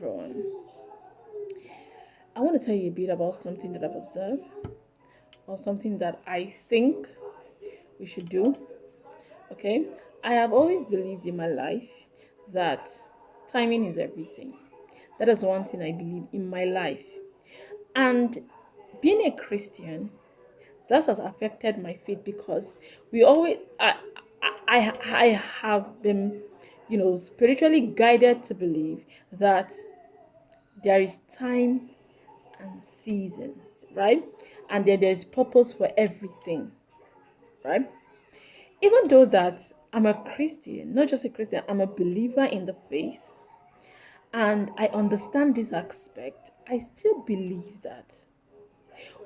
everyone. I want to tell you a bit about something that I've observed or something that I think we should do. Okay? I have always believed in my life that timing is everything. That is one thing I believe in my life. And being a Christian, that has affected my faith because we always I have been spiritually guided to believe that there is time and seasons, right? And then there's purpose for everything, right? Even though that I'm a Christian, not just a Christian, I'm a believer in the faith, and I understand this aspect, I still believe that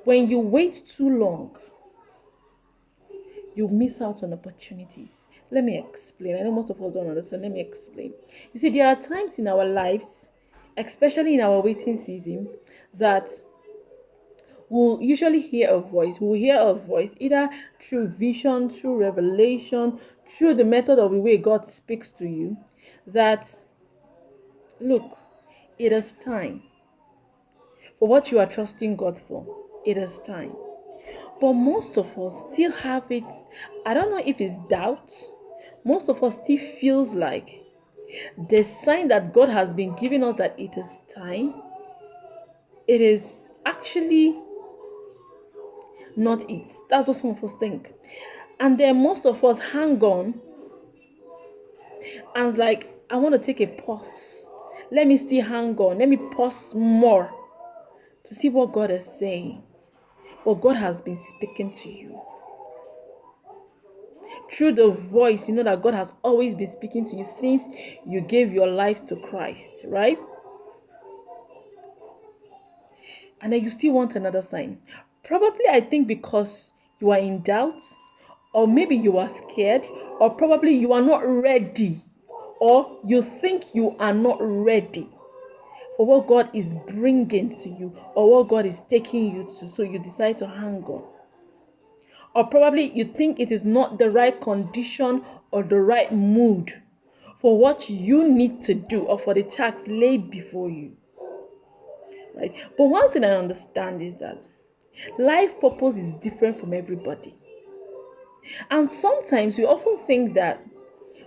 when you wait too long, you miss out on opportunities. Let me explain. I know most of us don't understand. Let me explain. You see, there are times in our lives, especially in our waiting season, that we'll usually hear a voice. We'll hear a voice either through vision, through revelation, through the method of the way God speaks to you. That, look, it is time for what you are trusting God for. It is time. But most of us still have it. I don't know if it's doubt. Most of us still feels like the sign that God has been giving us that it is time. It is actually not it. That's what some of us think. And then most of us hang on and it's like, I want to take a pause. Let me still hang on. Let me pause more to see what God is saying. But God has been speaking to you. Through the voice, you know that God has always been speaking to you since you gave your life to Christ, right? And then you still want another sign. Probably, I think because you are in doubt, or maybe you are scared, or probably you are not ready, or you think you are not ready for what God is bringing to you, or what God is taking you to, so you decide to hang on. Or probably you think it is not the right condition or the right mood for what you need to do or for the task laid before you. Right? But one thing I understand is that life purpose is different from everybody. And sometimes we often think that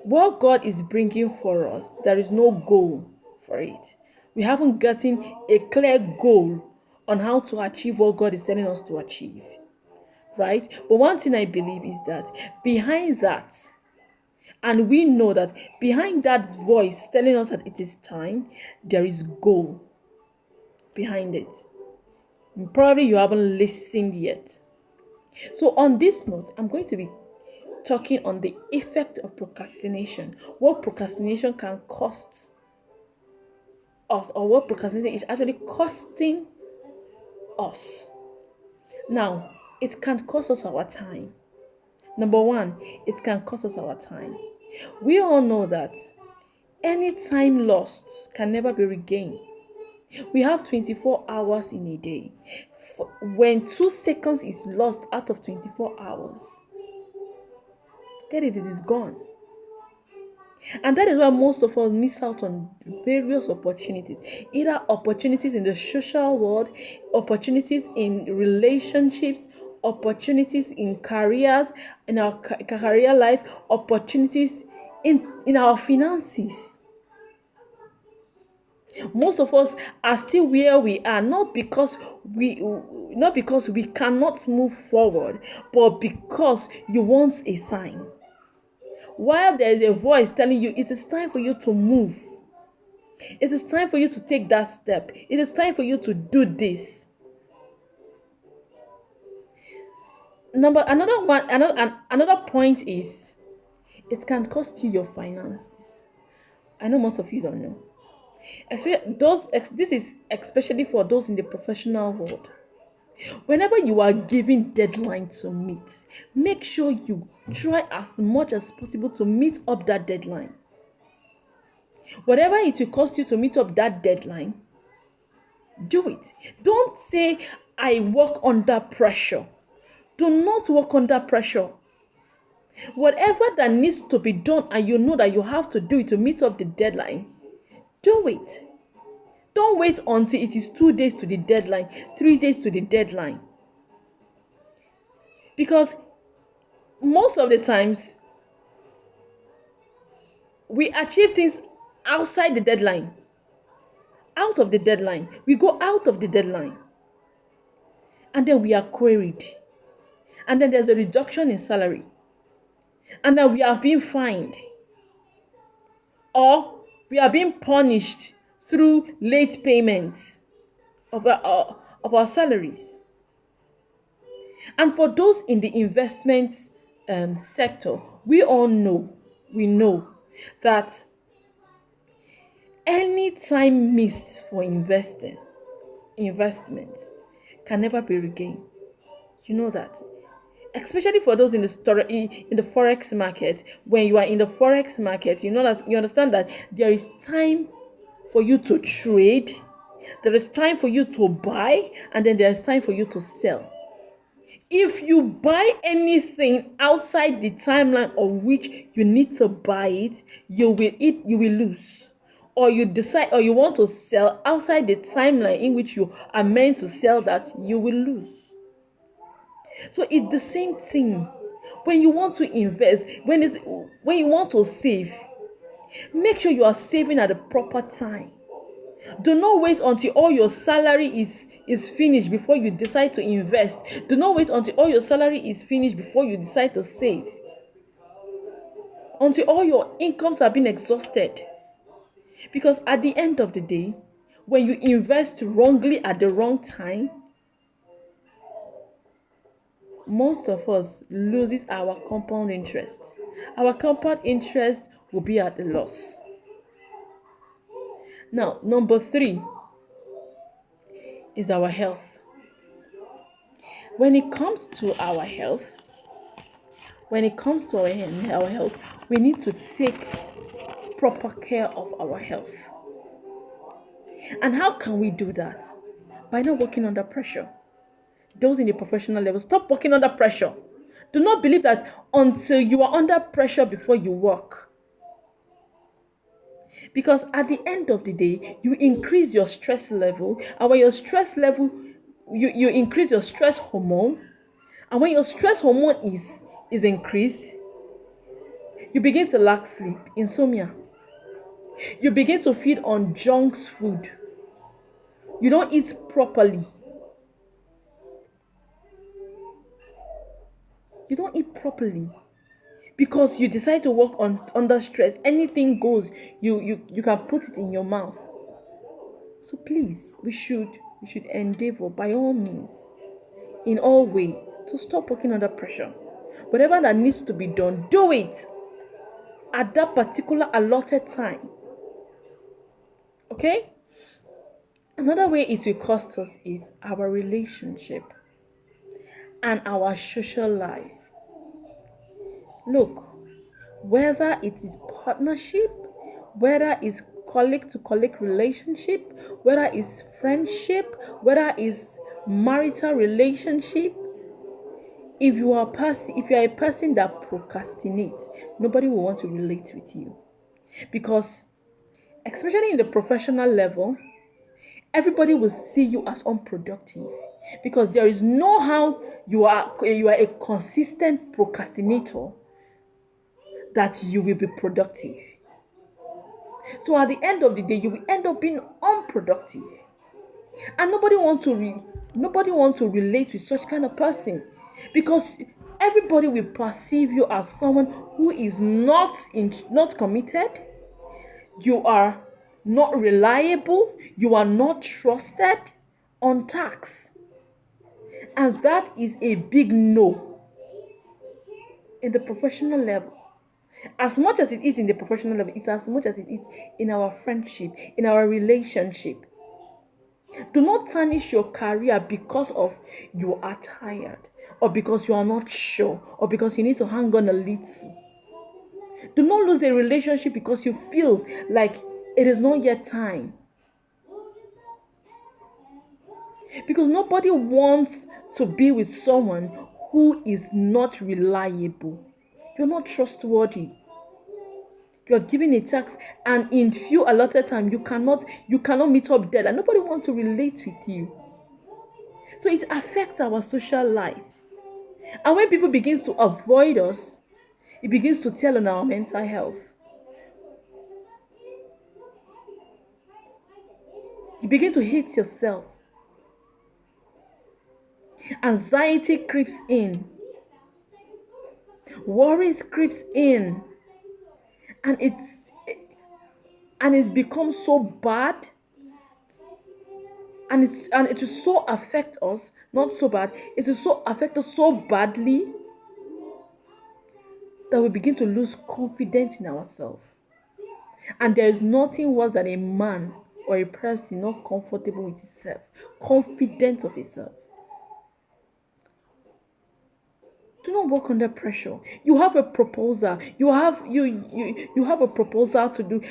what God is bringing for us, there is no goal for it. We haven't gotten a clear goal on how to achieve what God is telling us to achieve. Right? But one thing I believe is that behind that, and we know that behind that voice telling us that it is time, there is goal behind it. Probably you haven't listened yet. So on this note, I'm going to be talking on the effect of procrastination, what procrastination can cost us, or what procrastination is actually costing us. Now, it can cost us our time. Number one, it can cost us our time. We all know that any time lost can never be regained. We have 24 hours in a day. When 2 seconds is lost out of 24 hours, get it is gone. And that is why most of us miss out on various opportunities, either opportunities in the social world, opportunities in relationships, opportunities in careers, in our career life, opportunities in our finances. Most of us are still where we are, not because we cannot move forward, but because you want a sign. While there is a voice telling you it is time for you to move, it is time for you to take that step, it is time for you to do this. Another point is it can cost you your finances. I know most of you don't know. This is especially for those in the professional world. Whenever you are given deadline to meet, make sure you try as much as possible to meet up that deadline. Whatever it will cost you to meet up that deadline, do it. Don't say, I work under pressure. Do not work under pressure. Whatever that needs to be done and you know that you have to do it to meet up the deadline, do it. Don't wait until it is 2 days to the deadline, 3 days to the deadline. Because most of the times, we achieve things outside the deadline, out of the deadline. We go out of the deadline. And then we are queried. And then there's a reduction in salary. And then we are being fined. Or we are being punished through late payments of our salaries. And for those in the investment sector, we know that any time missed for investment can never be regained. You know that. Especially for those in the forex market. When you are in the forex market, you understand that there is time for you to trade, there is time for you to buy, and then there is time for you to sell. If you buy anything outside the timeline of which you need to buy it, you will lose. Or you decide, or you want to sell outside the timeline in which you are meant to sell, that you will lose. So it's the same thing when you want to invest, when you want to save. Make sure you are saving at the proper time. Do not wait until all your salary is finished before you decide to invest. Do not wait until all your salary is finished before you decide to save. Until all your incomes have been exhausted. Because at the end of the day, when you invest wrongly at the wrong time, most of us loses our compound interest. Our compound interest will be at a loss. Now, number 3 is our health. When it comes to our health, we need to take proper care of our health. And how can we do that? By not working under pressure. Those in the professional level, stop working under pressure. Do not believe that until you are under pressure before you work. Because at the end of the day, you increase your stress level. And when your stress level, you increase your stress hormone. And when your stress hormone is increased, you begin to lack sleep, insomnia. You begin to feed on junk food. You don't eat properly. Because you decide to work under stress. Anything goes. You can put it in your mouth. So please, we should endeavor by all means, in all way, to stop working under pressure. Whatever that needs to be done, do it at that particular allotted time. Okay? Another way it will cost us is our relationship and our social life. Look, whether it is partnership, whether it's colleague to colleague relationship, whether it's friendship, whether it's marital relationship, if you are a person that procrastinates, nobody will want to relate with you. Because especially in the professional level, everybody will see you as unproductive, because there is no how you are a consistent procrastinator that you will be productive. So at the end of the day, you will end up being unproductive, and nobody want to relate with such kind of person, because everybody will perceive you as someone who is not committed. You are not reliable. You are not trusted on tasks, and that is a big no in the professional level. As much as it is in the professional level, it's as much as it is in our friendship, in our relationship. Do not tarnish your career because of you are tired, or because you are not sure, or because you need to hang on a little. Do not lose a relationship because you feel like it is not yet time. Because nobody wants to be with someone who is not reliable. You're not trustworthy. You're given a task, and in few allotted time you cannot meet up there, and nobody wants to relate with you. So it affects our social life. And when people begins to avoid us, it begins to tell on our mental health. You begin to hate yourself. Anxiety creeps in. Worries creeps in. And it becomes so bad, and it will so affect us, not so bad, it will so affect us so badly that we begin to lose confidence in ourselves. And there is nothing worse than a man or a person not comfortable with himself, confident of himself. Do not work under pressure. You have a proposal. You have a proposal to do.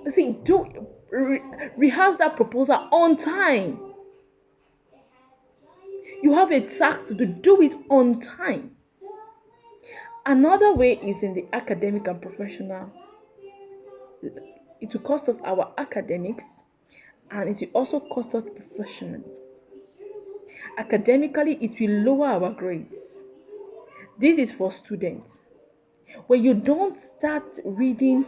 See, rehearse that proposal on time. You have a task to do. Do it on time. Another way is in the academic and professional. It will cost us our academics, and it will also cost us professionally. Academically, it will lower our grades. This is for students. When you don't start reading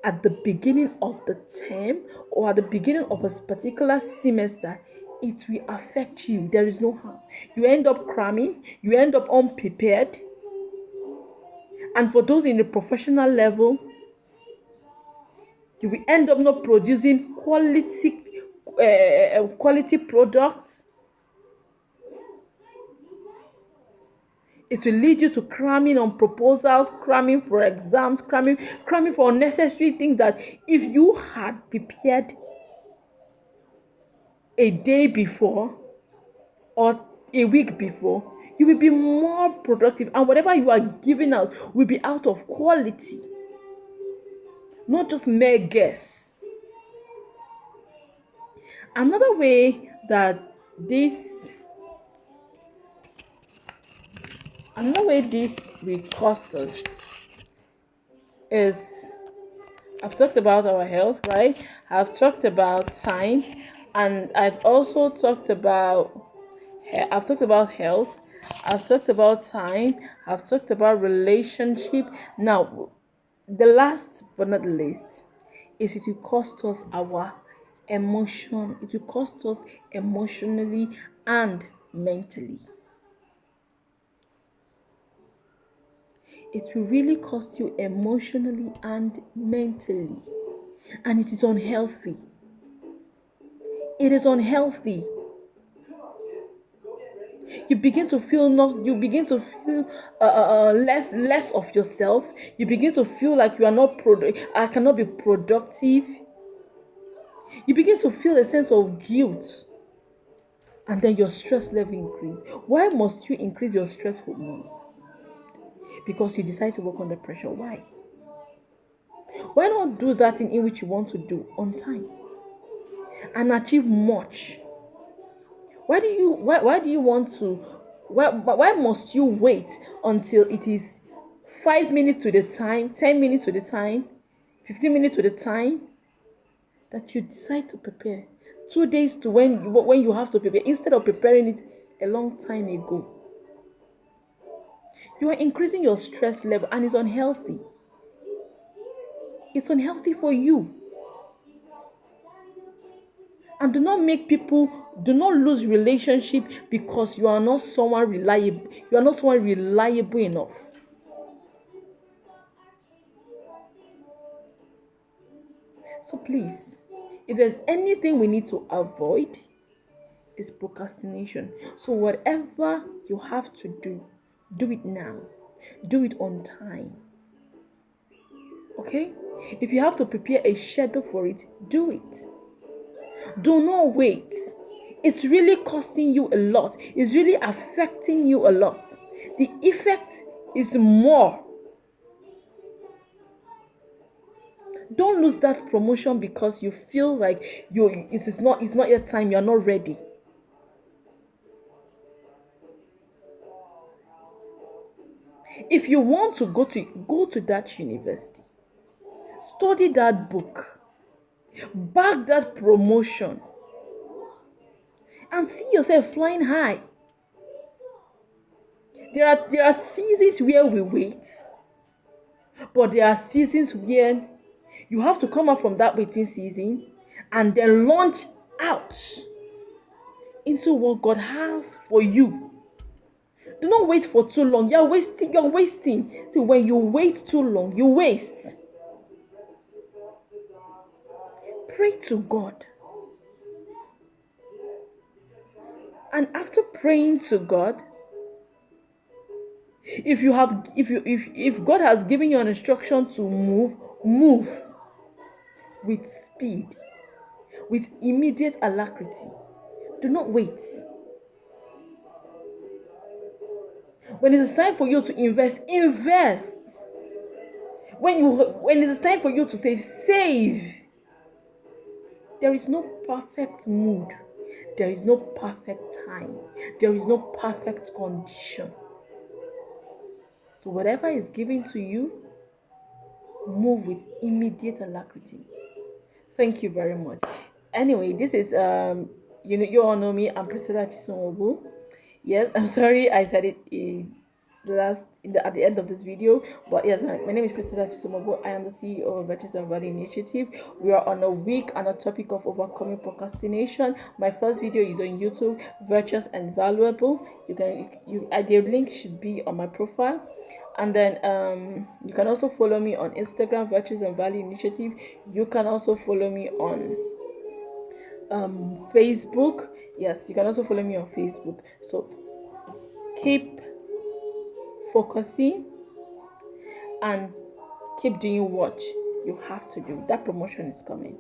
at the beginning of the term or at the beginning of a particular semester, it will affect you. There is no harm. You end up cramming, you end up unprepared. And for those in the professional level, you will end up not producing quality products. It will lead you to cramming on proposals, cramming for exams, cramming for unnecessary things that if you had prepared a day before or a week before, you will be more productive, and whatever you are giving out will be out of quality, not just mere guess. Another way that this will cost us is, I've talked about our health, right? I've talked about time, and I've talked about health, I've talked about time, I've talked about relationship. Now, the last but not the least is it will cost us our emotion. It will cost us emotionally and mentally. It will really cost you emotionally and mentally. And it is unhealthy. It is unhealthy. You begin to feel less of yourself. You begin to feel like you are not I cannot be productive. You begin to feel a sense of guilt, and then your stress level increase. Why must you increase your stress hormone? Because you decide to work under pressure. Why not do that thing in which you want to do on time and achieve much? Why do you want to, why must you wait until it is 5 minutes to the time, 10 minutes to the time, 15 minutes to the time that you decide to prepare? 2 days to when you have to prepare, instead of preparing it a long time ago. You are increasing your stress level, and it's unhealthy. It's unhealthy for you. And do not lose relationship because you are not someone reliable. You are not someone reliable enough. So please, if there's anything we need to avoid, it's procrastination. So whatever you have to do it now. Do it on time. Okay? If you have to prepare a schedule for it, do it. Do not wait. It's really costing you a lot. It's really affecting you a lot. The effect is more. Don't lose that promotion because you feel like it's not your time, you're not ready. If you want to go to that university, Study that book. Bag that promotion. And see yourself flying high. There are seasons where we wait, but there are seasons where you have to come out from that waiting season and then launch out into what God has for you. Do not wait for too long. You're wasting. See, when you wait too long, you waste. Pray to God. And after praying to God, if God has given you an instruction to move with speed, with immediate alacrity. Do not wait. When it is time for you to invest. When it is time for you to save. There is no perfect mood. There is no perfect time. There is no perfect condition. So whatever is given to you, move with immediate alacrity. Thank you very much. Anyway, this is you all know me. I'm Priscilla Chisomobu. Yes, I'm sorry I said it at the end of this video, but yes, my name is Priscilla Chisomobu. I am the CEO of Virtues and Value Initiative. We are on a week on a topic of overcoming procrastination. My first video is on YouTube, Virtuous and Valuable. The link should be on my profile. And then you can also follow me on Instagram, Virtues and Value Initiative. You can also follow me on Facebook. Yes, you can also follow me on Facebook. So keep focusing and keep doing what you have to do. That promotion is coming.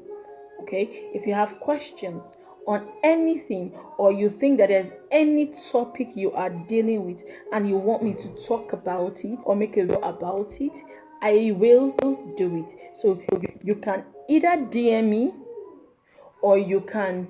Okay, if you have questions on anything, or you think that there's any topic you are dealing with and you want me to talk about it or make a video about it, I will do it. So you can either DM me, or you can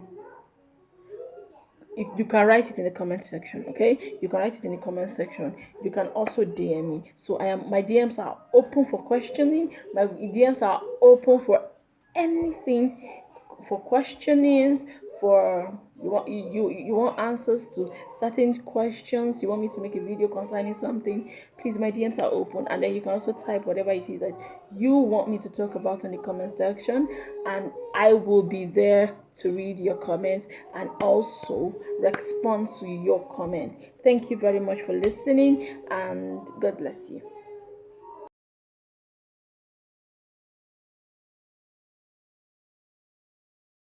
write it in the comment section. Okay, you can write it in the comment section. You can also DM me. So my DMs are open for questioning. My DMs are open for anything, for questionings, for you want answers to certain questions, you want me to make a video concerning something, please, my DMs are open. And then you can also type whatever it is that you want me to talk about in the comment section, and I will be there to read your comments and also respond to your comment. Thank you very much for listening, and God bless you.